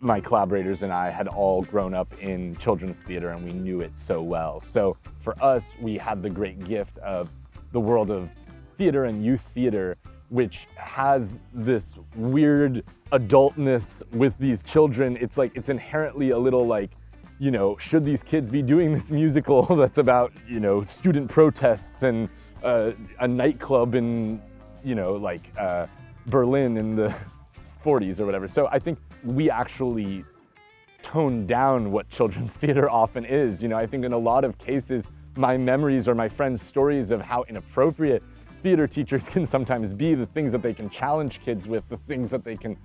my collaborators and I had all grown up in children's theater and we knew it so well. So for us, we had the great gift of the world of theater and youth theater, which has this weird adultness with these children. It's like, it's inherently a little like, you know, should these kids be doing this musical that's about, you know, student protests and a nightclub in, you know, like Berlin in the 40s or whatever. So I think we actually tone down what children's theater often is. You know, I think in a lot of cases, my memories or my friends' stories of how inappropriate theater teachers can sometimes be, the things that they can challenge kids with, the things that they can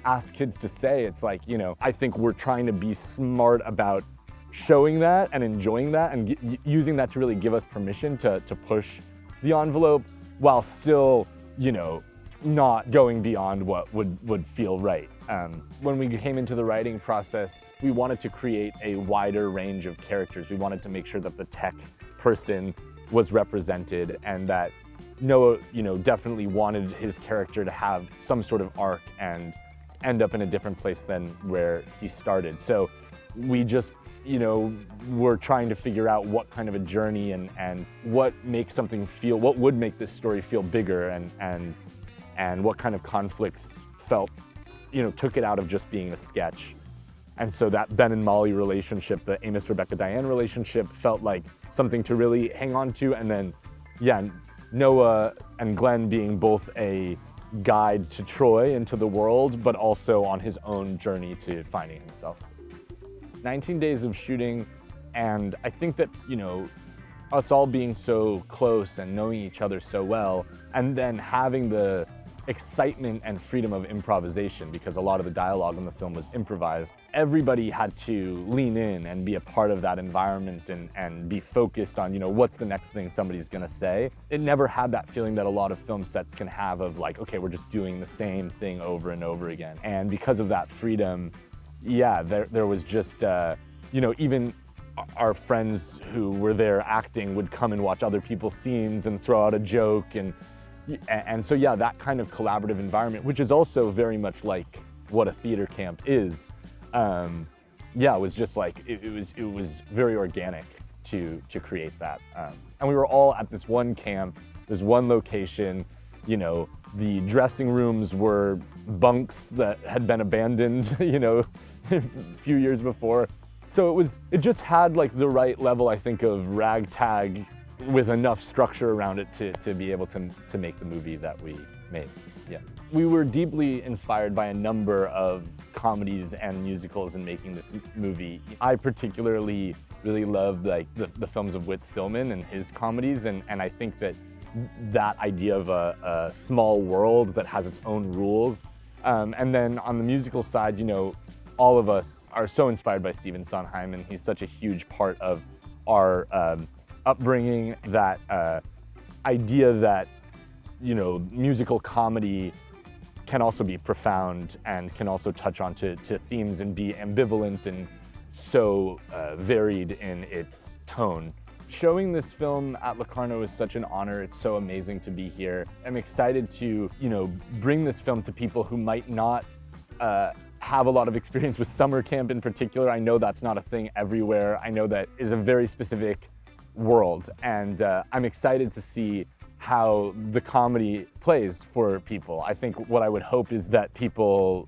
ask kids to say. It's like, you know, I think we're trying to be smart about showing that and enjoying that and using that to really give us permission to push the envelope while still, you know, not going beyond what would feel right. When we came into the writing process, we wanted to create a wider range of characters. We wanted to make sure that the tech person was represented and that Noah, you know, definitely wanted his character to have some sort of arc and end up in a different place than where he started. So we just, you know, were trying to figure out what kind of a journey and what makes something feel, what would make this story feel bigger and what kind of conflicts felt, you know, took it out of just being a sketch. And so that Ben and Molly relationship, the Amos, Rebecca, Diane relationship felt like something to really hang on to. And then, yeah, Noah and Glenn being both a guide to Troy into the world, but also on his own journey to finding himself. 19 days of shooting, and I think that, you know, us all being so close and knowing each other so well, and then having the excitement and freedom of improvisation, because a lot of the dialogue in the film was improvised. Everybody had to lean in and be a part of that environment and be focused on, you know, what's the next thing somebody's gonna say. It never had that feeling that a lot of film sets can have of like, okay, we're just doing the same thing over and over again. And because of that freedom, yeah, there was just, you know, even our friends who were there acting would come and watch other people's scenes and throw out a joke. And so, yeah, that kind of collaborative environment, which is also very much like what a theater camp is, yeah, it was just like, it was very organic to create that. And we were all at this one camp, this one location. You know, the dressing rooms were bunks that had been abandoned, you know, a few years before. So it just had like the right level, I think, of ragtag with enough structure around it to be able to make the movie that we made. Yeah. We were deeply inspired by a number of comedies and musicals in making this movie. I particularly really loved like the films of Whit Stillman and his comedies, and I think that idea of a small world that has its own rules. And then on the musical side, you know, all of us are so inspired by Stephen Sondheim, and he's such a huge part of our upbringing, that idea that, you know, musical comedy can also be profound and can also touch on to themes and be ambivalent and so varied in its tone. Showing this film at Locarno is such an honor. It's so amazing to be here. I'm excited to, you know, bring this film to people who might not have a lot of experience with summer camp in particular. I know that's not a thing everywhere. I know that is a very specific world, and I'm excited to see how the comedy plays for people. I think what I would hope is that people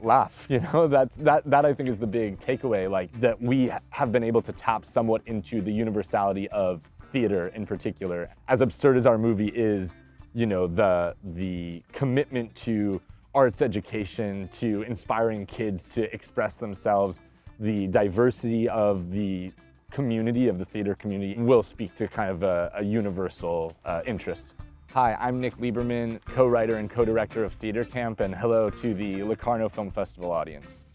laugh, you know, that I think is the big takeaway, like that we have been able to tap somewhat into the universality of theater in particular. As absurd as our movie is, you know, the commitment to arts education, to inspiring kids to express themselves, the diversity of the community, of the theater community, will speak to kind of a universal interest. Hi, I'm Nick Lieberman, co-writer and co-director of Theater Camp, and hello to the Locarno Film Festival audience.